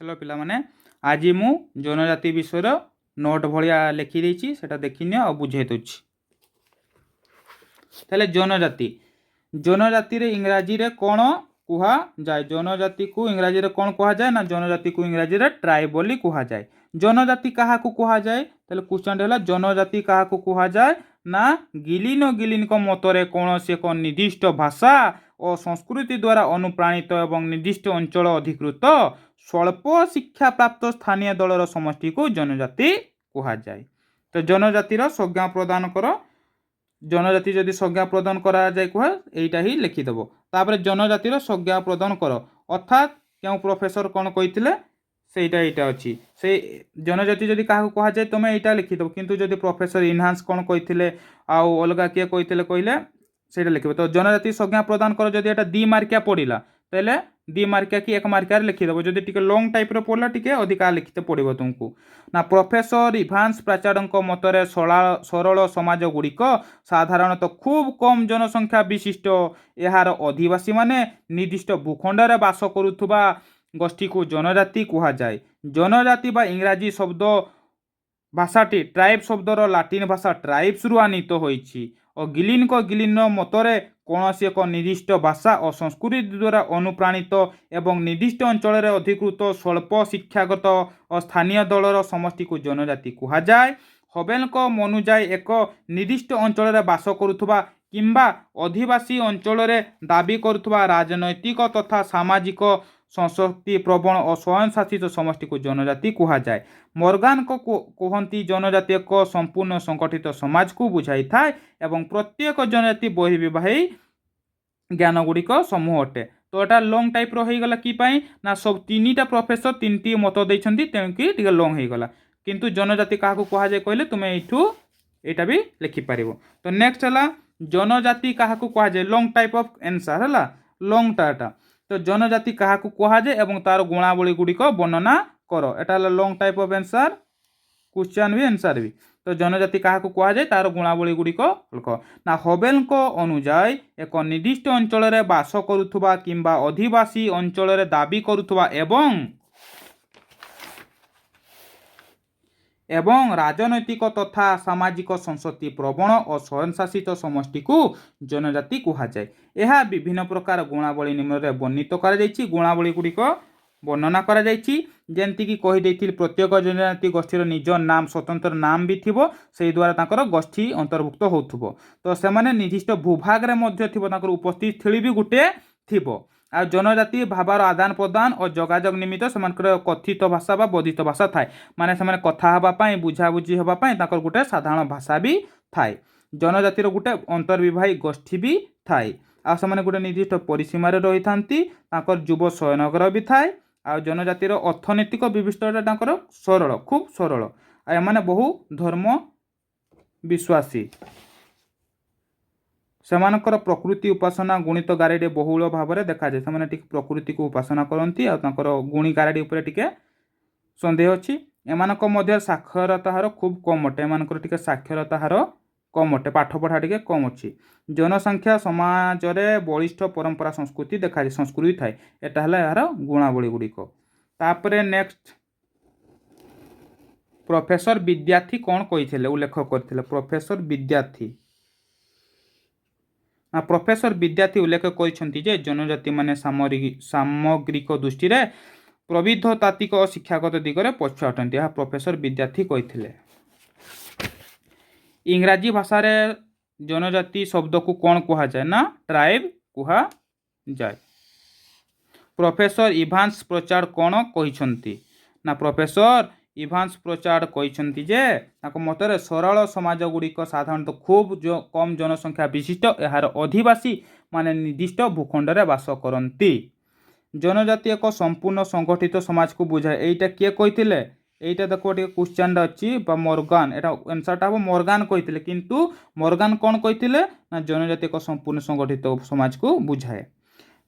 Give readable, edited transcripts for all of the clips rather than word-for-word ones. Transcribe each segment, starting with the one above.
Hello पिलामाने आज मु जनजाति विषय नोट भलिया लिखि देछि सेटा देखिनियो आ बुझे दउछि। ताले जनजाति जनजाति रे इंग्राजी रे कोन कुहा जाय जनजाति को इंग्राजी रे कोन कुहा जाय ना जनजाति को इंग्राजी रे ट्राइब बोली कुहा जाय। जनजाति काहा को कुहा जाय ताले क्वेश्चन देला जनजाति काहा को कुहा जाय ना गिलिन को मतरे कोनोसी एक निर्दिष्ट भाषा और संस्कृति द्वारा अनुप्राणित एवं निर्दिष्ट अंचल अधिकृत स्वल्प शिक्षा प्राप्त स्थानीय दलर समष्टि को जनजाति कुहा जाय। तो जनजातिर संज्ञा प्रदान कर जनजाति जदि संज्ञा प्रदान करा जाय कुहा एटा ही लिखिदेव। तापर जनजातिर संज्ञा प्रदान कर अर्थात क्यों प्रोफेसर कौन कही सेटा एटा अच्छी से जनजाति जदि क्या कह जाए तुम यहाँ लिखिदेव किंतु जदि प्रोफेसर इनहांस कौन कही आउ अलग किए कही कहले से लिखे। तो जनजाति संज्ञा प्रदान कर जदि एटा 2 मार्किया पड़ा तेल 2 मार्किया कि 1 मार्किया लिखिदेव जदि टिके लंग टाइप पड़ा टिके अधिका लिखते पड़ो तुमको ना। प्रोफेसर इभांस प्राचार्य मतरे सरल समाज गुड़िक साधारणतः खूब कम जनसंख्या विशिष्ट यार अधिवासी माने निर्दिष्ट भूखंडरे बास करुथुबा गोष्ठी को जनजाति कुहा जाए। जनजाति बा इंग्राजी शब्द भाषाटी ट्राइब शब्दर लाटिन भाषा ट्राइब्स रु आनीत होइछि और गिलिन मतरे कौनसी एक निर्दिष्ट भाषा और संस्कृति द्वारा अनुप्राणित एवं निर्दिष्ट अंचल अधिकृत स्वल्प शिक्षागत और स्थानीय दलर समष्टि को जनजाति कुहा जाए। हबेल अनुजाई एक निर्दिष्ट अंचल बास करुथुबा किंबा अधिवासी अंचल दाबी करुथुबा राजनैतिक तथा सामाजिक संस्कृति प्रवण और स्वयं शासित समष्टि को जनजाति कुहा जाए। मॉर्गन को कहती जनजाति एक संपूर्ण संगठित समाज को बुझाई थाए एवं प्रत्येक जनजाति बहिर्विवाही ज्ञान गुड़िक समूह अटे। तो एटा लंग टाइप रहीगला कि ना सब 3टा प्रोफेसर 3टी मत देइछंती तेणुकी टिके लंग होईगला किंतु जनजाति काहाकू कुहा जाए कहले तुमे एठू एटा भी लिखि पारिबो। तो नेक्स्ट हला जनजाति काहाकू कुहा जाए लंग टाइप ऑफ आंसर हला लंग टाटा। तो जनजाति काहाकू कुहा जाए एवं तार गुणावली गुड़िक वर्णना करो एटा lung type of answer question भी आंसर भी। तो जनजाति काहाकू कुहा जाए तार गुणावली गुड़िक लिख ना। हबेल अनुजाई एक निर्दिष्ट अंचल बास करुथुबा किंबा अधिवासी अंचल दाबी करुथुबा एवं राजनैतिक तथा सामाजिक संस्कृति प्रवण और स्वयंशासित समष्टि को जनजाति कुहा जाए। यह विभिन्न प्रकार गुणावली निम्न रे वर्णित करा जायछि। गुणावली गुड़िक वर्णना करा जायछि जेंति कि कहि देथिल प्रत्येक जनजाति गोष्ठीर निज नाम स्वतंत्र नाम भी थिबो सेहि द्वारा ताकर गोष्ठी अंतर्भुक्त होथुबो। तो सेमाने निर्दिष्ट भूभाग रे मध्य थिबो ताकर उपस्थित स्थली भी गुटे थिबो आ जनजाति भावर आदान प्रदान और जोगाजोग निमित्त सेमानकर कथित भाषा बा बोधित भाषा थाए माने सेमाने कथा हबा पई बुझाबुझी हबा पई ताकर गुटे साधारण भाषा भी थाए। जनजातिर गुटे अंतर्विवाही गोष्ठी भी थाए आ सेमाने गुटे निर्दिष्ट परिसीमा रे रही थांती ताकर युव शयनगर भी थाए आ जनजातिर अर्थनैतिक विविधता ताकर सरल खूब सरल आ एमाने बहु धर्म विश्वासी सेमानकर प्रकृति उपासना गुणित गारेडी बहुल भाव में देखा जाए से प्रकृति को उपासना करती आर गुणी गारेडी उपर टिके सन्देह अच्छी। एमानक मध्य साक्षरता हार खूब कम अटे एमानकर टिके साक्षरता हार कम अटे पाठ पढ़ा टिके कम अच्छी। जनसंख्या समाज रे बलिष्ठ परंपरा संस्कृति देखा जाए संस्कृति थाए एटा हला यार गुणावली गुड़िक। तापरे नेक्स्ट प्रोफेसर विद्यार्थी कौन कही उल्लेख करथिले प्रोफेसर विद्यार्थी ना प्रोफेसर विद्यार्थी उल्लेख करिसेंती जे जनजाति माने सामग्रिक दृष्टि रे प्रविधतात्विक और शिक्षागत दिगरे पछुआ अटंती यह प्रोफेसर विद्यार्थी कहिथिले। इंग्राजी भाषा रे जनजाति शब्द को कौन कुहा जाए ना ट्राइब कुहा जाए। प्रोफेसर इभांस प्रचार कौन कहिसेंती ना प्रोफेसर इभांस प्रचार कहिसेंती जे ताको मतरे सरल समाज गुड़िक साधारणतः खूब कम जनसंख्या विशिष्ट यार अधिवासी माने निर्दिष्ट भूखंड रे बास करती। जनजाति एक संपूर्ण संगठित समाज को बुझाए एटा किए कहिथिले एटा देखो टिके क्वेश्चन अछि बा मॉर्गन एटा आंसरटा हो मॉर्गन कहिथिले किंतु मॉर्गन कौन कहिथिले ना जनजाति एक संपूर्ण संगठित समाज को बुझाए।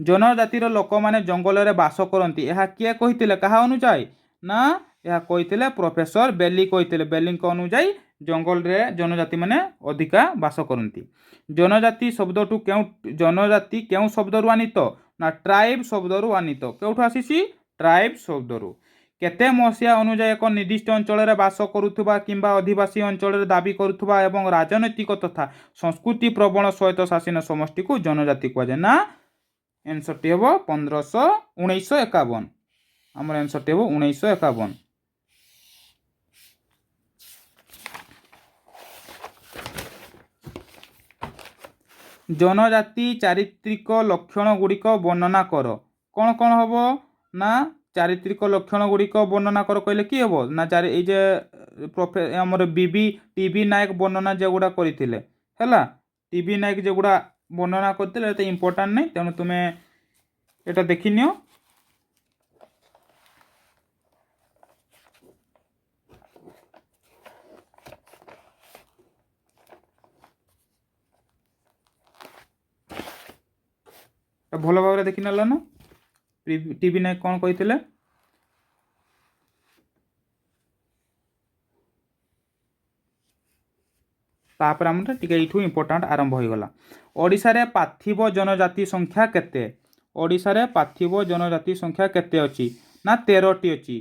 जनजातिर लोक माने जंगल रे बास करती यह किए कहिथिले कहा अनुसार ना यह कही प्रोफेसर बेली कही बेली अनुजाई जंगल रे जनजाति माने अधिका बास करती। जनजाति शब्द टू जनजाति क्यों शब्द रु आनीत ना ट्राइब शब्द रु आनीत केउठु आसीसी ट्राइब शब्द रु କେତେ ମସିହା ଅନୁଯାୟୀ ଏକ ନିର୍ଦ୍ଦିଷ୍ଟ ଅଞ୍ଚଳରେ ବାସ କରୁଥିବା କିମ୍ବା ଅଧିବାସୀ ଅଞ୍ଚଳରେ ଦାବି କରୁଥିବା ଏବଂ ରାଜନୈତିକ ତଥା ସଂସ୍କୃତି ପ୍ରବଣ ସ୍ୱାୟତ୍ତ ଶାସନ ସମଷ୍ଟିକୁ ଜନଜାତି କୁହାଯାଏ? ନା ଆନ୍ସରଟି ହେବ 1951। ଆମର ଆନ୍ସରଟି ହେବ 1951। ଜନଜାତି ଚାରିତ୍ରିକ ଲକ୍ଷଣ ଗୁଡ଼ିକ ବର୍ଣ୍ଣନା କର। କ'ଣ କ'ଣ ହେବ ନା ଚାରିତ୍ରିକ ଲକ୍ଷଣ ଗୁଡ଼ିକ ବର୍ଣ୍ଣନା କର କହିଲେ କି ହେବ ନା ଏଇ ଯେ ଆମର ଟିବି ନାୟକ ବର୍ଣ୍ଣନା ଯେଗୁଡ଼ା କରିଥିଲେ ହେଲା, ଟିବି ନାୟକ ଯେଗୁଡ଼ା ବର୍ଣ୍ଣନା କରିଥିଲେ ଏତେ ଇମ୍ପୋର୍ଟାଣ୍ଟ ନାହିଁ, ତେଣୁ ତୁମେ এটা ଦେଖିନିଅ। ଭଲ ଭାବରେ ଦେଖିନେଲ ନା ଟିବି ନାୟକ କ'ଣ କହିଥିଲେ? ତାପରେ ଆମର ଟିକେ ଏଇଠୁ ଇମ୍ପୋର୍ଟାଣ୍ଟ ଆରମ୍ଭ ହୋଇଗଲା। ଓଡ଼ିଶାରେ ପାର୍ଥିବ ଜନଜାତି ସଂଖ୍ୟା କେତେ? ଓଡ଼ିଶାରେ ପାର୍ଥିବ ଜନଜାତି ସଂଖ୍ୟା କେତେ ଅଛି? ନା 13ଟି ଅଛି।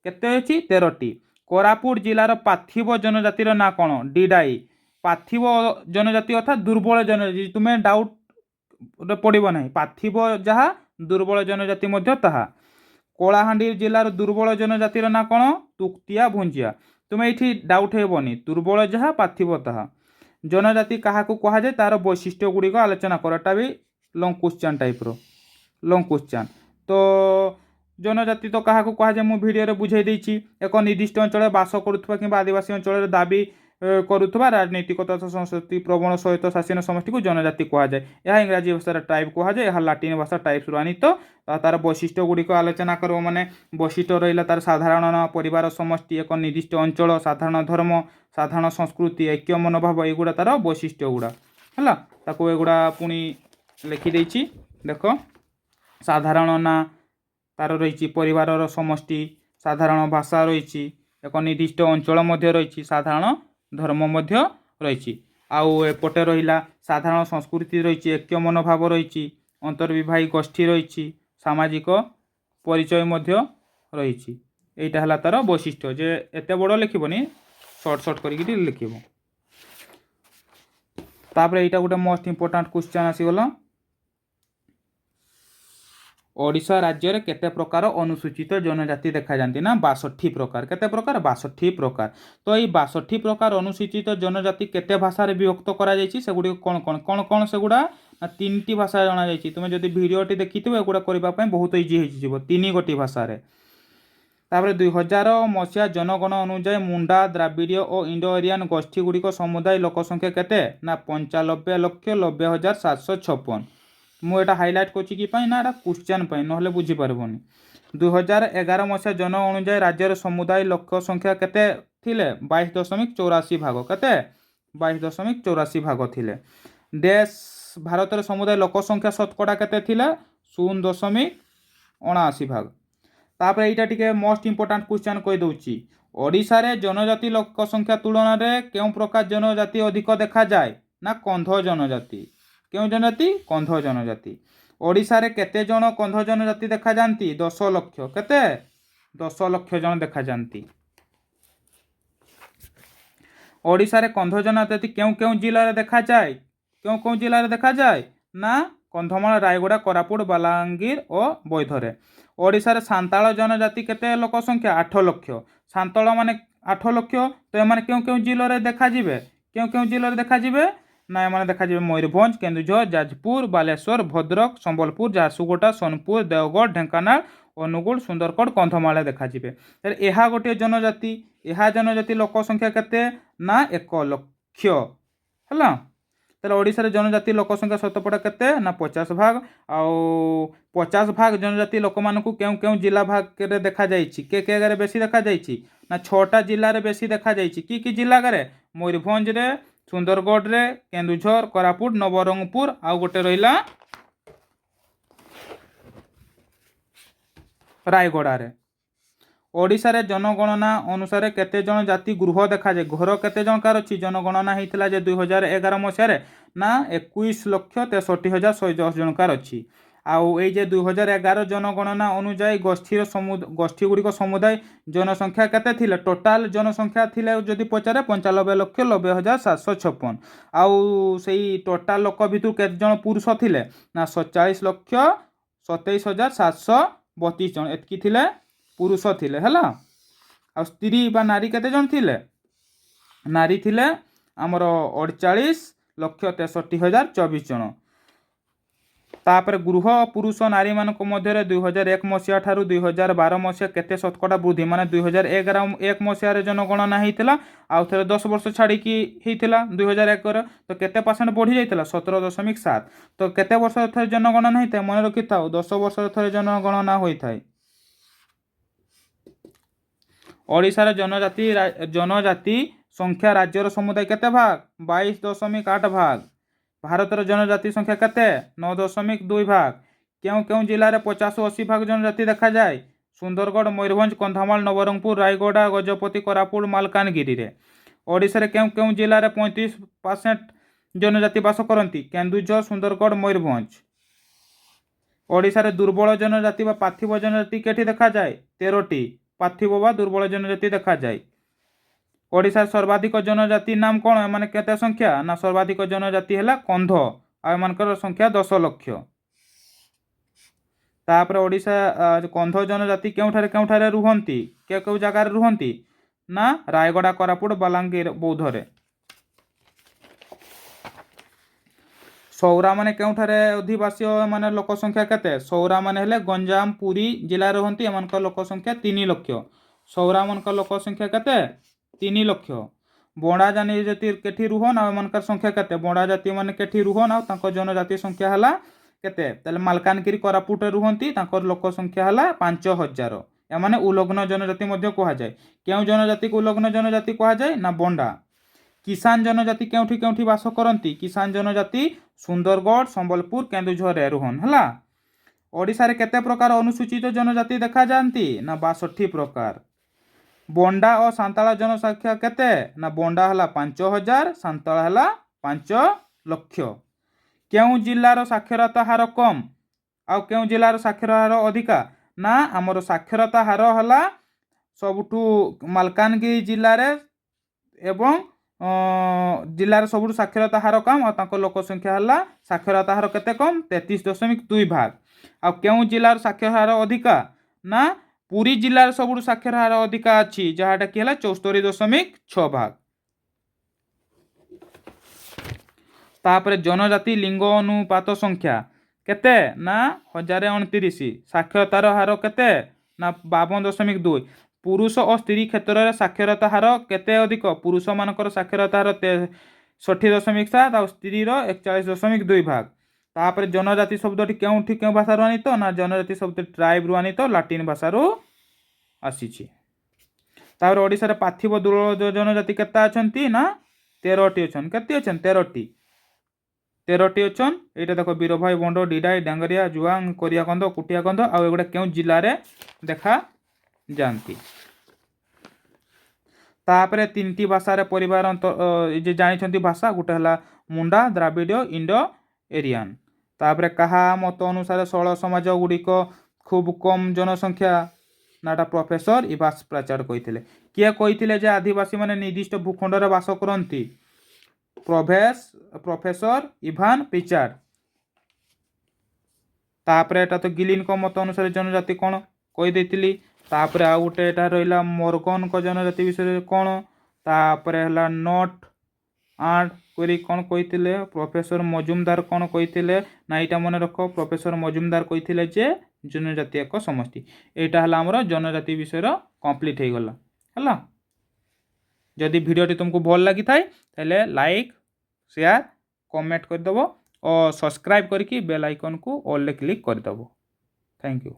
କେତେ ଅଛି? 13ଟି। କୋରାପୁଟ ଜିଲ୍ଲାର ପାର୍ଥିବ ଜନଜାତିର ନାଁ କ'ଣ? ଡିଡାଇ। ପାର୍ଥିବ ଜନଜାତି ଅର୍ଥାତ୍ ଦୁର୍ବଳ ଜନଜାତି, ତୁମେ ଡାଉଟ୍ରେ ପଡ଼ିବ ନାହିଁ। ପାର୍ଥିବ ଯାହା, ଦୁର୍ବଳ ଜନଜାତି ମଧ୍ୟ ତାହା। କଳାହାଣ୍ଡି ଜିଲ୍ଲାର ଦୁର୍ବଳ ଜନଜାତିର ନାଁ କ'ଣ? ତୁକ୍ତିଆ ଭୁଞ୍ଜିଆ। ତୁମେ ଏଇଠି ଡାଉଟ୍ ହେବନି, ଦୁର୍ବଳ ଯାହା ପାର୍ଥିବ ତାହା। ଜନଜାତି କାହାକୁ କୁହାଯାଏ, ତାର ବୈଶିଷ୍ଟ୍ୟ ଗୁଡ଼ିକ ଆଲୋଚନା କର। ଏଟା ବି ଲଙ୍ଗ କ୍ୱେଶ୍ଚନ୍ ଟାଇପ୍ର, ଲଙ୍ଗ କ୍ୱେଶ୍ଚନ୍। ତ ଜନଜାତି ତ କାହାକୁ କୁହାଯାଏ ମୁଁ ଭିଡ଼ିଓରେ ବୁଝାଇ ଦେଇଛି। ଏକ ନିର୍ଦ୍ଦିଷ୍ଟ ଅଞ୍ଚଳରେ ବାସ କରୁଥିବା କିମ୍ବା ଆଦିବାସୀ ଅଞ୍ଚଳରେ ଦାବି କରୁଥିବା ରାଜନୈତିକ ତଥା ସଂସ୍କୃତି ପ୍ରବଣ ସ୍ୱାୟତ୍ତ ଶାସନ ସମଷ୍ଟିକୁ ଜନଜାତି କୁହାଯାଏ। ଏହା ଇଂରାଜୀ ଭାଷାରେ ଟ୍ରାଇବ୍ କୁହାଯାଏ। ଏହା ଲାଟିନ ଭାଷା ଟ୍ରାଇବ୍ସରୁ ଆନିତ। ତାର ବୈଶିଷ୍ଟ୍ୟ ଗୁଡ଼ିକ ଆଲୋଚନା କରିବ। ମାନେ ବୈଶିଷ୍ଟ୍ୟ ରହିଲା ତାର ସାଧାରଣ ପରିବାର ସମଷ୍ଟି, ଏକ ନିର୍ଦ୍ଦିଷ୍ଟ ଅଞ୍ଚଳ, ସାଧାରଣ ଧର୍ମ, ସାଧାରଣ ସଂସ୍କୃତି, ଐକ୍ୟ ମନୋଭାବ, ଏଗୁଡ଼ା ତାର ବୈଶିଷ୍ଟ୍ୟ ଗୁଡ଼ା ହେଲା। ତାକୁ ଏଗୁଡ଼ା ପୁଣି ଲେଖିଦେଇଛି ଦେଖ। ସାଧାରଣ ନାଁ ତାର ରହିଛି, ପରିବାରର ସମଷ୍ଟି, ସାଧାରଣ ଭାଷା ରହିଛି, ଏକ ନିର୍ଦ୍ଦିଷ୍ଟ ଅଞ୍ଚଳ ମଧ୍ୟ ରହିଛି, ସାଧାରଣ ଧର୍ମ ମଧ୍ୟ ରହିଛି। ଆଉ ଏପଟେ ରହିଲା ସାଧାରଣ ସଂସ୍କୃତି ରହିଛି, ଐକ୍ୟ ମନୋଭାବ ରହିଛି, ଅନ୍ତର୍ବିଭାଗୀ ଗୋଷ୍ଠୀ ରହିଛି, ସାମାଜିକ ପରିଚୟ ମଧ୍ୟ ରହିଛି। এইটা ହେଲା ତାର ବୈଶିଷ୍ଟ୍ୟ। ଯେ ଏତେ ବଡ଼ ଲେଖିବନି, ସର୍ଟ କରିକି ଲେଖିବ। ତାପରେ এইটা ଗୋଟେ ମୋଷ୍ଟ ଇମ୍ପୋର୍ଟାଣ୍ଟ କ୍ୱେଶ୍ଚନ୍ ଆସିଗଲା। ଓଡ଼ିଶା ରାଜ୍ୟରେ କେତେ ପ୍ରକାର ଅନୁସୂଚିତ ଜନଜାତି ଦେଖାଯାନ୍ତି? ନା 62 ପ୍ରକାର। କେତେ ପ୍ରକାର? 62 ପ୍ରକାର। ତ ଏଇ 62 ପ୍ରକାର ଅନୁସୂଚିତ ଜନଜାତି କେତେ ଭାଷାରେ ବିଭକ୍ତ କରାଯାଇଛି? ସେଗୁଡ଼ିକ କ'ଣ ସେଗୁଡ଼ା? ନା 3ଟି ଭାଷା ଜଣାଯାଇଛି। ତୁମେ ଯଦି ଭିଡ଼ିଓଟି ଦେଖିଥିବ ଏଗୁଡ଼ା କରିବା ପାଇଁ ବହୁତ ଇଜି ହେଇଯିବ, 3 ଗୋଟି ଭାଷାରେ। ତାପରେ 2000 ମସିହା ଜନଗଣ ଅନୁଯାୟୀ ମୁଣ୍ଡା, ଦ୍ରାବିଡ଼ିୟ ଓ ଇଣ୍ଡୋ ଏରିଆନ୍ ଗୋଷ୍ଠୀ ଗୁଡ଼ିକ ସମୁଦାୟ ଲୋକସଂଖ୍ୟା କେତେ? ନା 95,90,756। ମୁଁ ଏଇଟା ହାଇଲାଇଟ୍ କରୁଛି କି ପାଇଁ? ନା ଏଇଟା କ୍ୱେଶ୍ଚନ୍ ପାଇଁ, ନହେଲେ ବୁଝିପାରିବନି। 2011 ମସିହା ଜନ ଅନୁଯାୟୀ ରାଜ୍ୟର ସମୁଦାୟ ଲୋକ ସଂଖ୍ୟା କେତେ ଥିଲେ? 22.84 ଭାଗ। କେତେ? 22.84 ଭାଗ ଥିଲେ। ଭାରତରେ ସମୁଦାୟ ଲୋକ ସଂଖ୍ୟା ଶତକଡ଼ା କେତେ ଥିଲେ? 0.79 ଭାଗ। ତାପରେ এইটা ଟିକେ ମୋଷ୍ଟ ଇମ୍ପୋର୍ଟାଣ୍ଟ କ୍ୱେଶ୍ଚନ୍ କହିଦେଉଛି। ଓଡ଼ିଶାରେ ଜନଜାତି ଲୋକ ସଂଖ୍ୟା ତୁଳନାରେ କେଉଁ ପ୍ରକାର ଜନଜାତି ଅଧିକ ଦେଖାଯାଏ? ନା କନ୍ଧ ଜନଜାତି। କେଉଁ ଜନଜାତି? କନ୍ଧ ଜନଜାତି। ଓଡ଼ିଶାରେ କେତେ ଜଣ କନ୍ଧ ଜନଜାତି ଦେଖାଯାନ୍ତି? 10 ଲକ୍ଷ। କେତେ? 10 ଲକ୍ଷ ଜଣ ଦେଖାଯାନ୍ତି। ଓଡ଼ିଶାରେ କନ୍ଧ ଜନଜାତି କେଉଁ କେଉଁ ଜିଲ୍ଲାରେ ଦେଖାଯାଏ? କେଉଁ କେଉଁ ଜିଲ୍ଲାରେ ଦେଖାଯାଏ? ନା କନ୍ଧମାଳ, ରାୟଗଡ଼ା, କୋରାପୁଟ, ବଲାଙ୍ଗୀର ଓ ବୌଦ୍ଧରେ। ଓଡ଼ିଶାରେ ସାନ୍ତାଳ ଜନଜାତି କେତେ ଲୋକ ସଂଖ୍ୟା? 8 ଲକ୍ଷ। ସାନ୍ତାଳ ମାନେ 8 ଲକ୍ଷ। ତ ଏମାନେ କେଉଁ କେଉଁ ଜିଲ୍ଲାରେ ଦେଖାଯିବେ? କେଉଁ କେଉଁ ଜିଲ୍ଲାରେ ଦେଖାଯିବେ? ନା ଏମାନେ ଦେଖାଯିବେ ମୟୂରଭଞ୍ଜ, କେନ୍ଦୁଝର, ଯାଜପୁର, ବାଲେଶ୍ୱର, ଭଦ୍ରକ, ସମ୍ବଲପୁର, ଝାରସୁଗୁଡ଼ା, ସୋନପୁର, ଦେଓଗଡ଼, ଢେଙ୍କାନାଳ, ଅନୁଗୁଳ, ସୁନ୍ଦରଗଡ଼, କନ୍ଧମାଳରେ ଦେଖାଯିବେ। ତାହେଲେ ଏହା ଗୋଟିଏ ଜନଜାତି। ଏହା ଜନଜାତି ଲୋକ ସଂଖ୍ୟା କେତେ? ନା 1 ଲକ୍ଷ ହେଲା। ତାହେଲେ ଓଡ଼ିଶାରେ ଜନଜାତି ଲୋକ ସଂଖ୍ୟା ଶତକଡ଼ା କେତେ? ନା 50 ଭାଗ। ଆଉ 50 ଭାଗ ଜନଜାତି ଲୋକମାନଙ୍କୁ କେଉଁ କେଉଁ ଜିଲ୍ଲା ଭାଗରେ ଦେଖାଯାଇଛି? କେ ଜାଗାରେ ବେଶୀ ଦେଖାଯାଇଛି? ନା 6ଟା ଜିଲ୍ଲାରେ ବେଶୀ ଦେଖାଯାଇଛି। କି ଜିଲ୍ଲାରେ? ମୟୂରଭଞ୍ଜରେ, ସୁନ୍ଦରଗଡ଼ରେ, କେନ୍ଦୁଝର, କୋରାପୁଟ, ନବରଙ୍ଗପୁର, ଆଉ ଗୋଟେ ରହିଲା ରାୟଗଡ଼ାରେ। ଓଡ଼ିଶାରେ ଜନଗଣନା ଅନୁସାରେ କେତେ ଜଣ ଜାତି ଗୃହ ଦେଖାଯାଏ? ଘର କେତେ ଜଣକାର ଅଛି? ଜନଗଣନା ହେଇଥିଲା ଯେ 2011 ମସିହାରେ, ନା 21,63,110 ଜଣକାର ଅଛି। आउ ये जे 2011 जनगणना अनुजाई गोष्ठी गुड़िक समुदाय जनसंख्या केते थिले टोटाल जनसंख्या थिले जदि पचारे 95,90,756 आउ सेई टोटाल लोक भितु केते जन पुरुष थिले ना 47,27,732 जन एतकी थिले पुरुष थिले हला। आ स्त्री बा नारी केते जन थिले नारी थिले आमर 48,63,024 जन। तापर गृह पुरुष नारी मान मध्य 2001 मसीहा ठारू 2012 मसीहा केते शतकड़ा वृद्धि माने 2011 मसीह जनगणना होता आउ थे 10 वर्ष छाड़ी होता 2001 तो केते परसेंट बढ़ी जाता 17.7 तो केते वर्ष थे जनगणना होता है मन रखी था 10 वर्ष थे जनगणना होता है। ओडिशार जनजाति संख्या राज्यर समुदाय केते भाग 22.8 भाग। भारतर जनजाति संख्या केते 9.2 भाग। क्यों क्यों जिले में 50-80 भाग जनजाति देखा जाए सुंदरगढ़ मयूरभंज कंधमाल नवरंगपुर रायगड़ा गजपति कोरापुट मालकानगिरी रे। ओडिशा रे क्यों क्यों जिले में 35% जनजाति बास करती केन्दुझर सुंदरगढ़ मयूरभंज। ओडिशा रे दुर्बल जनजाति बा पार्थिव जनजाति केठी देखा जाए 13टी पार्थिव बा दुर्बल जनजाति देखा जाए। ओडिशा सर्वाधिक जनजाति नाम कौन एमाने केते संख्या ना सर्वाधिक जनजाति है कंध आ एमानकर संख्या 10 लक्ष। तापर ओडिशा कंध जनजाति केउठारे रुहंती के जगार रुहंती ना रायगड़ा कोरापुट बलांगीर बौद्धरे। सौरा माने केउठारे अधिवासी माने लोक संख्या केते सौरा माने हेले गंजाम पुरी जिला रुहंती एमानकर लोक संख्या 3 लक्ष। सौरा मानकर लोक संख्या केते 3 लक्ष। बणा जनजाति केठी रुहन आ एमानकर संख्या केते बणा जाति माने केठी रुहन आ तांको जनजाति संख्या हला केते तले मालकानगिरी कोरापुट रुहंती तांकर लोक संख्या हला 5000 एमाने उलग्न जनजाति मध्य कहा जाए। केउ जनजाति को उलग्न जनजाति कहा जाए ना बंडा। किसान जनजाति केउठी केउठी वास करंती किसान जनजाति सुंदरगढ़ संबलपुर केन्दुझर रे रुहन हला। ओडिशा रे केते प्रकार अनुसूचित जनजाति देखा जानती ना 62 प्रकार। बंडा और सांताला जनसंख्या केते ना बंडा हला 5000 सांताला हला 5 लक्ष। केउ जिल्लार साक्षरता हार कम आ केउ जिल्लार साक्षरता हार अधिका ना आमर साक्षरता हार हला सबुठू मालकानगिरी जिल्ला रे एवं जिल्लार सबुठू साक्षरता हार कम और तांको लोक संख्या हला साक्षरता हार केते कम 33.2 भाग। आ केउ जिल्लार साक्षरता हार अधिका ना पुरी जिल्लार सबुठू साक्षरता हार अधिका अछि जहाटा कि हला 74.6 भाग। तापर जनजाति लिंग अनुपात संख्या केते ना 1029 साक्षरतार हार केते ना 52.2। पुरुष और स्त्री क्षेत्र में साक्षरता हार केते अधिक पुरुष मानकर साक्षरता हार 60.7 और स्त्री 41.2 भाग। तापर जनजाति शब्दटी केउठी केउ भाषा रु आनित ना जनजाति शब्द ट्राइब रु आनित लाटिन भाषा रु आसीछि। तापर ओडिशा रे पार्थिव दुर्बल जनजाति केते अछंती ना 13टी अछन केते अछन 13टी अछन। एटा देखो बीरभाई बंड डिडाई डांगरिया जुआंग कोरिया कंद कुटिया कंद आ एगुडा केउ जिल्ला रे देखा जानती। तापरे 3टी भाषा रे परिवार जे जानिछंती भाषा गुटे हला मुंडा द्राविड़ इंडो एरियन। तापरे कहा मत अनुसार 16 समाज गुड़िक खूब कम जनसंख्या नाटा प्रोफेसर इवास प्राचार्य कहिथिले। किए कहिथिले जे आदिवासी माने निर्दिष्ट भूखंड रे वास करंती प्रोफेसर इवान प्रिचार्ड। तापरे एटा तो गिलिन को मत अनुसार जनजाति कोन कहि देथिली। तापरे आ गुटे एटा रहिला मोरगन को जनजाति विषय कोन तापरे हला नोट आठ करी कोन कहिथिले प्रोफेसर मजुमदार कोन कहिथिले ना एटा मन रखो प्रोफेसर मजुमदार कहिथिले जे जनजाति एक समष्टि। एटा हला हमर जनजाति विषय कंप्लीट हे गला हला। जदि वीडियोटी तुमको भल लगी थाए ताले लाइक शेयर कमेंट कर दबो और सब्सक्राइब करके बेल आइकन को ऑल क्लिक कर दबो। Thank you.